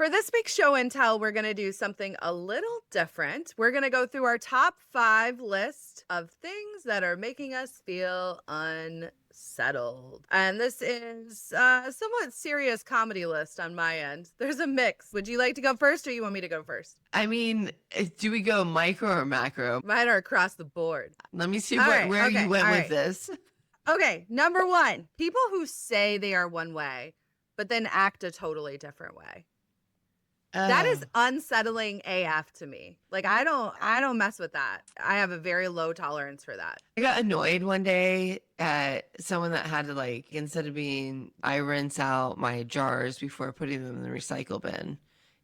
For this week's show and tell, we're going to do something a little different. We're going to go through our top 5 list of things that are making us feel unsettled. And this is a somewhat serious comedy list on my end. There's a mix. Would you like to go first or you want me to go first? I mean, do we go micro or macro? Mine are across the board. Let me see All where you went with this. Okay, number 1, people who say they are one way, but then act a totally different way. That is unsettling AF to me. Like, I don't mess with that. I have a very low tolerance for that. I got annoyed one day at someone that had to, like, instead of being, I rinse out my jars before putting them in the recycle bin.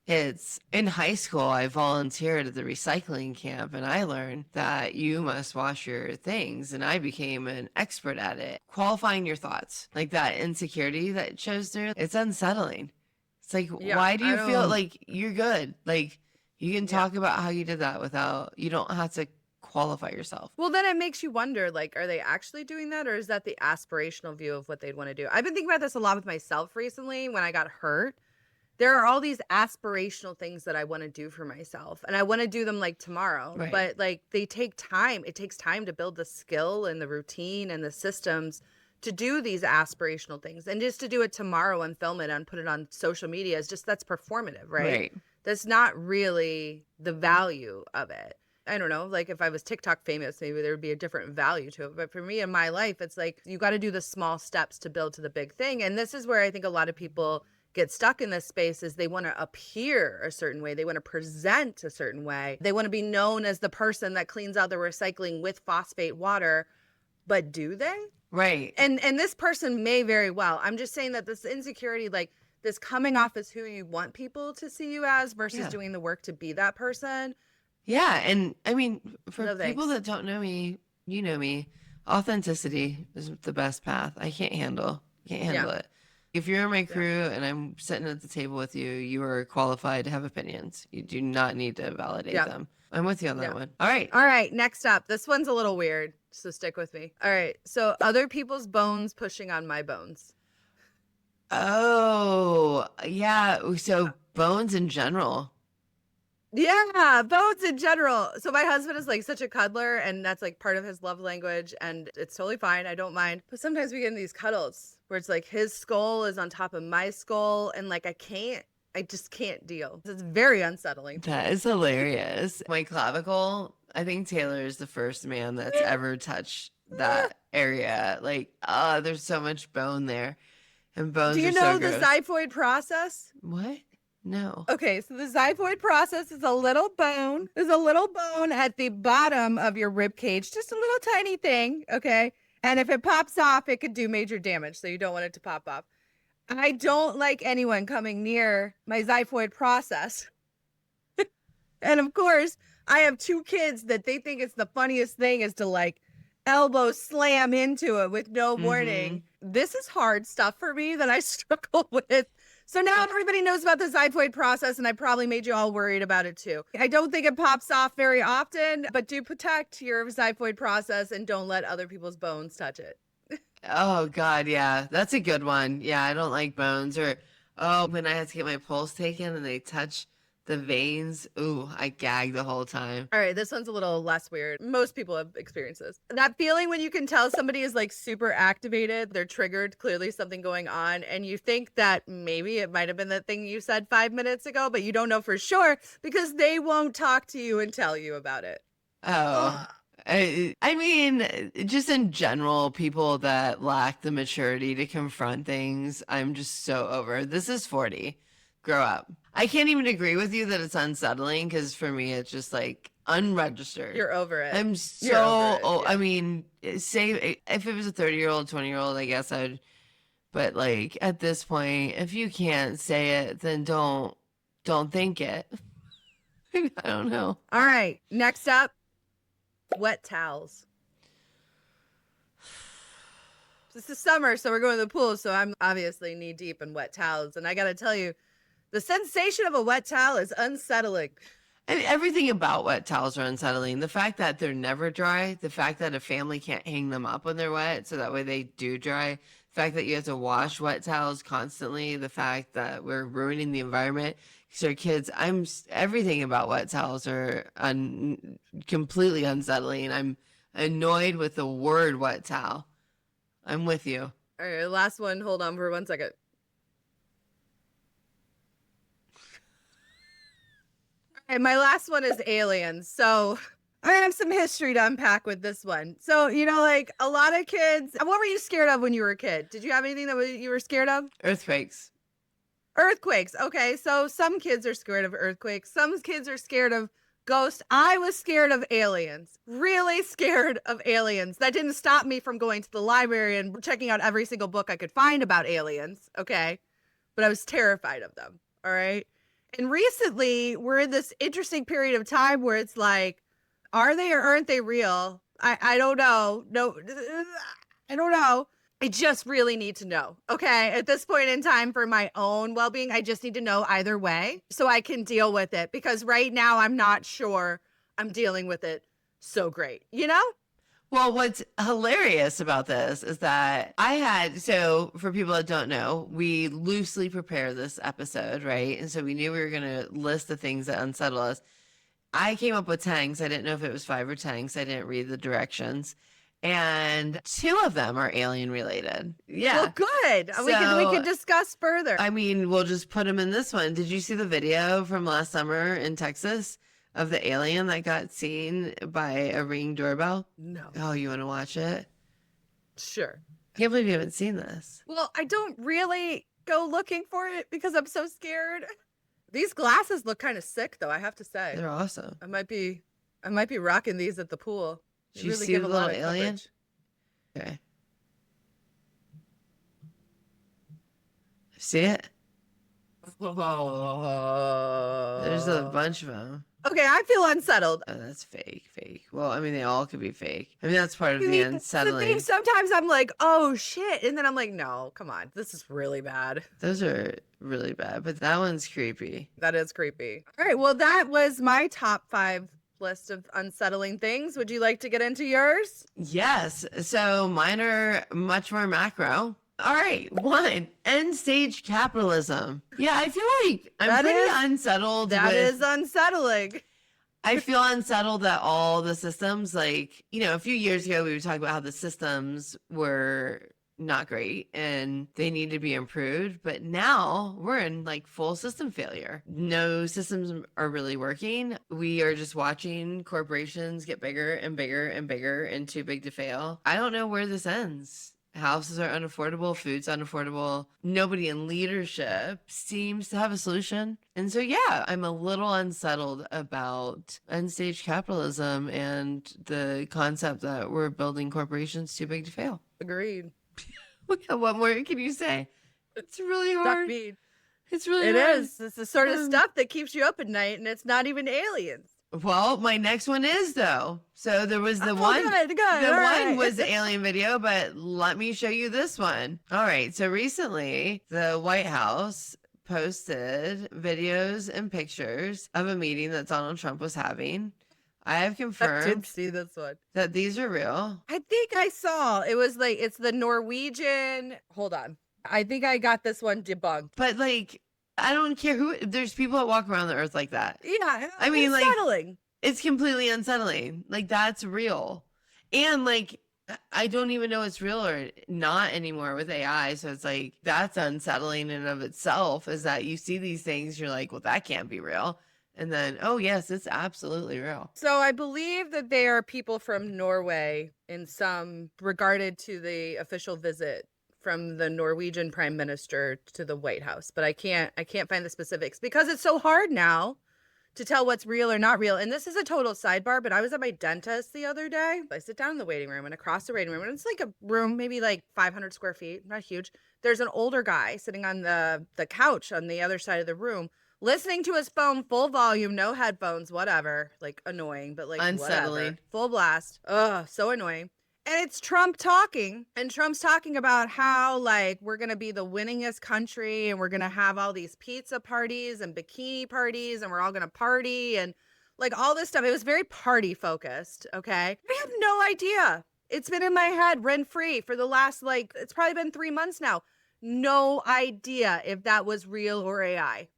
It's in high school, I volunteered at the recycling camp and I learned that you must wash your things. And I became an expert at it. Qualifying your thoughts, like that insecurity that shows through, it's unsettling. It's like, why do you feel like you're good? Like, you can talk about how you did that without, you don't have to qualify yourself. Well, then it makes you wonder, like, are they actually doing that or is that the aspirational view of what they'd want to do? I've been thinking about this a lot with myself recently when I got hurt. There are all these aspirational things that I want to do for myself and I want to do them like tomorrow, Right. but like they take time. It takes time to build the skill and the routine and the systems to do these aspirational things, and just to do it tomorrow and film it and put it on social media is just, that's performative, right? That's not really the value of it. I don't know, like if I was TikTok famous, maybe there would be a different value to it. But for me in my life, it's like, you got to do the small steps to build to the big thing. And this is where I think a lot of people get stuck in this space is they want to appear a certain way. They want to present a certain way. They want to be known as the person that cleans out the recycling with phosphate water. But do they? Right. And this person may very well. I'm just saying that this insecurity, like this coming off as who you want people to see you as versus doing the work to be that person. Yeah. And I mean, for No people that don't know me, you know me, authenticity is the best path. I can't handle it. If you're in my crew and I'm sitting at the table with you, you are qualified to have opinions. You do not need to validate them. I'm with you on that one. All right. All right. Next up. This one's a little weird, so stick with me. All right. So other people's bones pushing on my bones. Oh, yeah. So bones in general. Yeah, bones in general. So my husband is like such a cuddler and that's like part of his love language and it's totally fine. I don't mind. But sometimes we get in these cuddles where it's like his skull is on top of my skull and like I just can't deal. It's very unsettling. That is hilarious. My clavicle, I think Taylor is the first man that's ever touched that area. Like, there's so much bone there. And bones Do you are know so the gross. xiphoid process? What? No. Okay, so the xiphoid process is a little bone. There's a little bone at the bottom of your rib cage, just a little tiny thing, okay? And if it pops off, it could do major damage, so you don't want it to pop off. I don't like anyone coming near my xiphoid process. And of course, I have 2 kids that they think it's the funniest thing is to like elbow slam into it with no warning. This is hard stuff for me that I struggle with. So now everybody knows about the xiphoid process and I probably made you all worried about it too. I don't think it pops off very often, but do protect your xiphoid process and don't let other people's bones touch it. Oh, God, yeah. That's a good one. Yeah, I don't like bones. Or, when I had to get my pulse taken and they touch the veins, ooh, I gag the whole time. All right, this one's a little less weird. Most people have experienced this. That feeling when you can tell somebody is like super activated, they're triggered, clearly something going on, and you think that maybe it might have been the thing you said 5 minutes ago, but you don't know for sure because they won't talk to you and tell you about it. Oh, I mean, just in general, people that lack the maturity to confront things, I'm just so over. This is 40. Grow up. I can't even agree with you that it's unsettling because for me, it's just like unregistered. You're over it. I'm so, I mean, say if it was a 30-year-old, 20-year-old, I guess I'd, but like at this point, if you can't say it, then don't think it. I don't know. All right, next up, wet towels. This is summer, so we're going to the pool, so I'm obviously knee deep in wet towels. And I got to tell you, the sensation of a wet towel is unsettling. And everything about wet towels are unsettling. The fact that they're never dry, the fact that a family can't hang them up when they're wet, so that way they do dry, the fact that you have to wash wet towels constantly, the fact that we're ruining the environment So kids, everything about wet towels are completely unsettling. I'm annoyed with the word wet towel. I'm with you. All right, last one. Hold on for 1 second. All right, my last one is aliens. So I have some history to unpack with this one. So, like a lot of kids, what were you scared of when you were a kid? Did you have anything that you were scared of? Earthquakes. Earthquakes. Okay, so some kids are scared of earthquakes. Some kids are scared of ghosts. I was scared of aliens. Really scared of aliens. That didn't stop me from going to the library and checking out every single book I could find about aliens. Okay, but I was terrified of them. All right. And recently, we're in this interesting period of time where it's like, are they or aren't they real? I don't know. No, I don't know. I just really need to know. Okay. At this point in time, for my own well being, I just need to know either way so I can deal with it. Because right now, I'm not sure I'm dealing with it so great, Well, what's hilarious about this is that so for people that don't know, we loosely prepare this episode, right? And so we knew we were going to list the things that unsettle us. I came up with 10 because I didn't know if it was 5 or 10 because I didn't read the directions. And 2 of them are alien related. Yeah. Well, good. We can discuss further. I mean, we'll just put them in this one. Did you see the video from last summer in Texas of the alien that got seen by a Ring doorbell? No. Oh, you want to watch it? Sure. Can't believe you haven't seen this. Well, I don't really go looking for it because I'm so scared. These glasses look kind of sick, though, I have to say. They're awesome. I might be rocking these at the pool. Did you see the little alien? Okay. See it? There's a bunch of them. Okay, I feel unsettled. Oh, that's fake. Well, I mean, they all could be fake. I mean, that's part of the unsettling. Sometimes I'm like, oh shit. And then I'm like, no, come on. This is really bad. Those are really bad, but that one's creepy. That is creepy. All right. Well, that was my top 5 list of unsettling things. Would you like to get into yours? Yes. So mine are much more macro. All right. 1, end stage capitalism. Yeah, I feel like I'm pretty unsettled. That is unsettling. I feel unsettled that all the systems, like, a few years ago, we would talk about how the systems were not great and they need to be improved. But now we're in like full system failure. No systems are really working. We are just watching corporations get bigger and bigger and bigger and too big to fail. I don't know where this ends. Houses are unaffordable, food's unaffordable. Nobody in leadership seems to have a solution. And so, yeah, I'm a little unsettled about end stage capitalism and the concept that we're building corporations too big to fail. Agreed. What more can you say? It's really hard. It's really hard. It is. It's the sort of stuff that keeps you up at night, and it's not even aliens. Well, my next one is, though. So there was the one. Good. The one was the alien video, but let me show you this one. All right. So recently, the White House posted videos and pictures of a meeting that Donald Trump was having. I have confirmed I did see this one. that these are real. I think I saw. It was like, it's the Norwegian. Hold on. I think I got this one debunked. But like, I don't care who, there's people that walk around the earth like that. Yeah. I mean, unsettling. Like, it's completely unsettling. Like, that's real. And like, I don't even know it's real or not anymore with AI. So it's like, that's unsettling in and of itself, is that you see these things, you're like, well, that can't be real. And then, oh, yes, it's absolutely real. So I believe that they are people from Norway in some regarded to the official visit from the Norwegian prime minister to the White House. But I can't find the specifics because it's so hard now to tell what's real or not real. And this is a total sidebar, but I was at my dentist the other day. I sit down in the waiting room, and across the waiting room, and it's like a room, maybe like 500 square feet, not huge. There's an older guy sitting on the couch on the other side of the room, listening to his phone full volume, no headphones, whatever. Like annoying, but like unsettling. Whatever. Full blast. Ugh, so annoying. And it's Trump talking, and Trump's talking about how like we're going to be the winningest country, and we're going to have all these pizza parties and bikini parties, and we're all going to party and like all this stuff. It was very party focused. Okay. I have no idea. It's been in my head rent free for the last, like, it's probably been 3 months now. No idea if that was real or AI.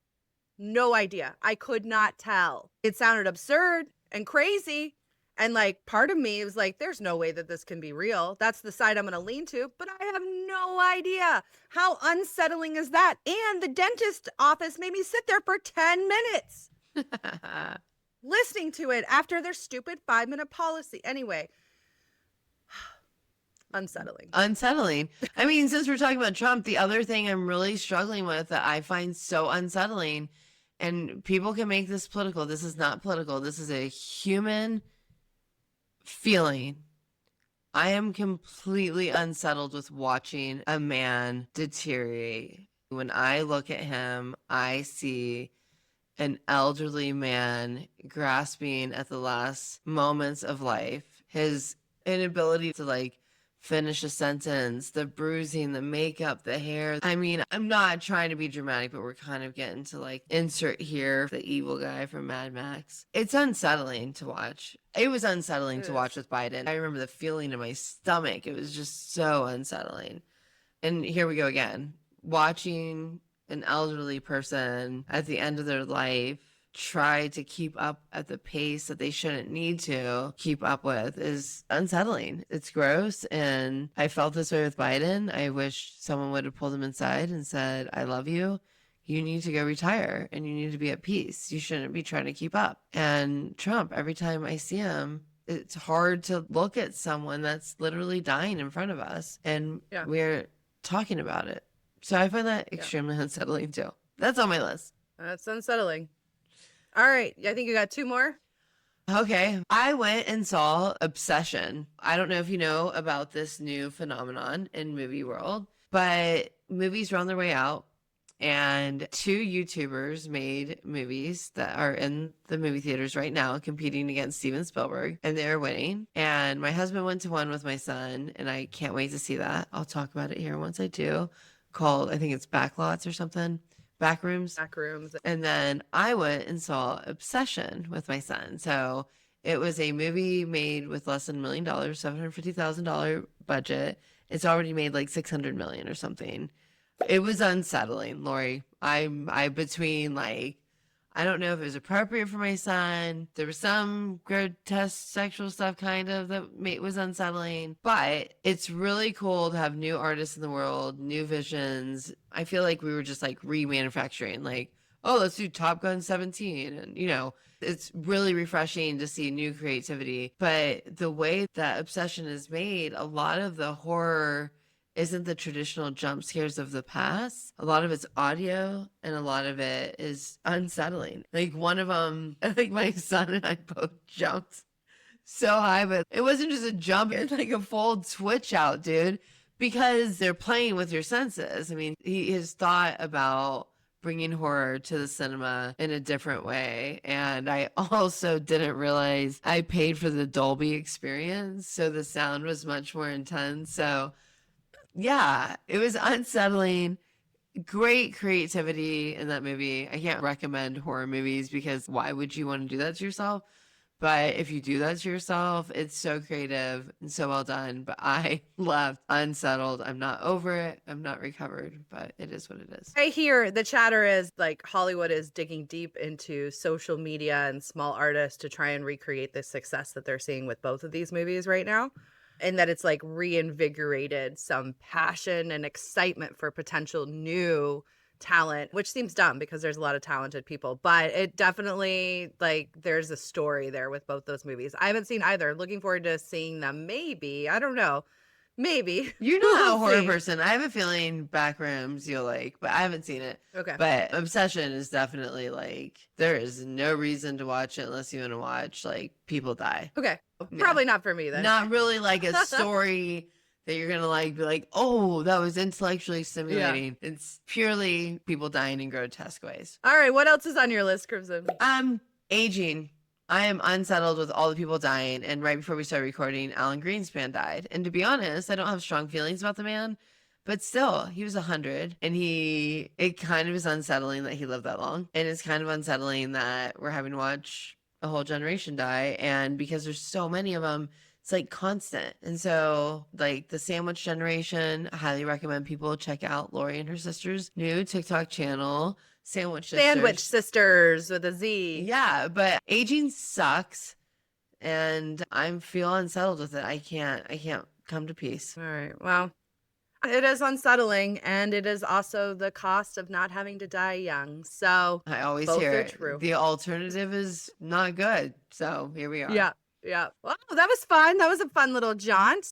No idea. I could not tell. It sounded absurd and crazy. And like part of me was like, there's no way that this can be real. That's the side I'm going to lean to, but I have no idea. How unsettling is that? And the dentist office made me sit there for 10 minutes listening to it after their stupid 5-minute policy. Anyway, unsettling. Unsettling. I mean, since we're talking about Trump, the other thing I'm really struggling with that I find so unsettling, and people can make this political. This is not political. This is a human feeling. I am completely unsettled with watching a man deteriorate. When I look at him, I see an elderly man grasping at the last moments of life. His inability to like finish a sentence, the bruising, the makeup, the hair. I mean, I'm not trying to be dramatic, but we're kind of getting to like insert here the evil guy from Mad Max. It's unsettling to watch. It was unsettling to watch with Biden. I remember the feeling in my stomach. It was just so unsettling. And here we go again, watching an elderly person at the end of their life try to keep up at the pace that they shouldn't need to keep up with is unsettling. It's gross. And I felt this way with Biden. I wish someone would have pulled him inside and said, I love you. You need to go retire and you need to be at peace. You shouldn't be trying to keep up. And Trump, every time I see him, it's hard to look at someone that's literally dying in front of us. And we're talking about it. So I find that extremely unsettling too. That's on my list. That's unsettling. All right. I think you got 2 more. Okay. I went and saw Obsession. I don't know if you know about this new phenomenon in movie world, but movies are on their way out. And 2 YouTubers made movies that are in the movie theaters right now competing against Steven Spielberg, and they're winning. And my husband went to one with my son, and I can't wait to see that. I'll talk about it here once I do. Called, I think it's Backlots or something. Backrooms. And then I went and saw Obsession with my son. So it was a movie made with less than $1 million, $750,000 budget. It's already made like $600 million or something. It was unsettling, Laurie. I between like, I don't know if it was appropriate for my son. There was some grotesque sexual stuff kind of that was unsettling, but it's really cool to have new artists in the world, new visions. I feel like we were just like remanufacturing, like, oh, let's do Top Gun 17. And, you know, it's really refreshing to see new creativity. But the way that Obsession is made, a lot of the horror isn't the traditional jump scares of the past. A lot of it's audio and a lot of it is unsettling. Like one of them, I think my son and I both jumped so high, but it wasn't just a jump, it's like a full twitch out, dude, because they're playing with your senses. I mean, he has thought about bringing horror to the cinema in a different way. And I also didn't realize I paid for the Dolby experience, so the sound was much more intense. So yeah, it was unsettling. Great creativity in that movie. I can't recommend horror movies because why would you want to do that to yourself? But if you do that to yourself, it's so creative and so well done. But I left unsettled. I'm not over it. I'm not recovered, but it is what it is. I hear the chatter is like Hollywood is digging deep into social media and small artists to try and recreate the success that they're seeing with both of these movies right now. And that it's like reinvigorated some passion and excitement for potential new talent, which seems dumb because there's a lot of talented people, but it definitely like there's a story there with both those movies. I haven't seen either. Looking forward to seeing them. Maybe. I don't know. Maybe. You're not a horror person. I have a feeling Backrooms you'll like, but I haven't seen it. Okay. But Obsession is definitely like, there is no reason to watch it unless you want to watch like people die. Okay. Probably not for me then. Not really like a story that you're gonna like be like, oh, that was intellectually stimulating. Yeah. It's purely people dying in grotesque ways. All right, what else is on your list, Crimson? Aging. I am unsettled with all the people dying. And right before we started recording, Alan Greenspan died. And to be honest, I don't have strong feelings about the man, but still, he was 100, and it kind of is unsettling that he lived that long. And it's kind of unsettling that we're having to watch a whole generation die. And because there's so many of them, it's like constant. And so like the sandwich generation, I highly recommend people check out Laurie and her sister's new TikTok channel. Sandwich Sandwich sisters. sisters with a Z. Yeah, but aging sucks and I'm feel unsettled with it. I can't come to peace. All right. Well, it is unsettling, and it is also the cost of not having to die young. So I always both hear are it. true. The alternative is not good. So here we are. Yeah. Yeah. Well, that was fun. That was a fun little jaunt.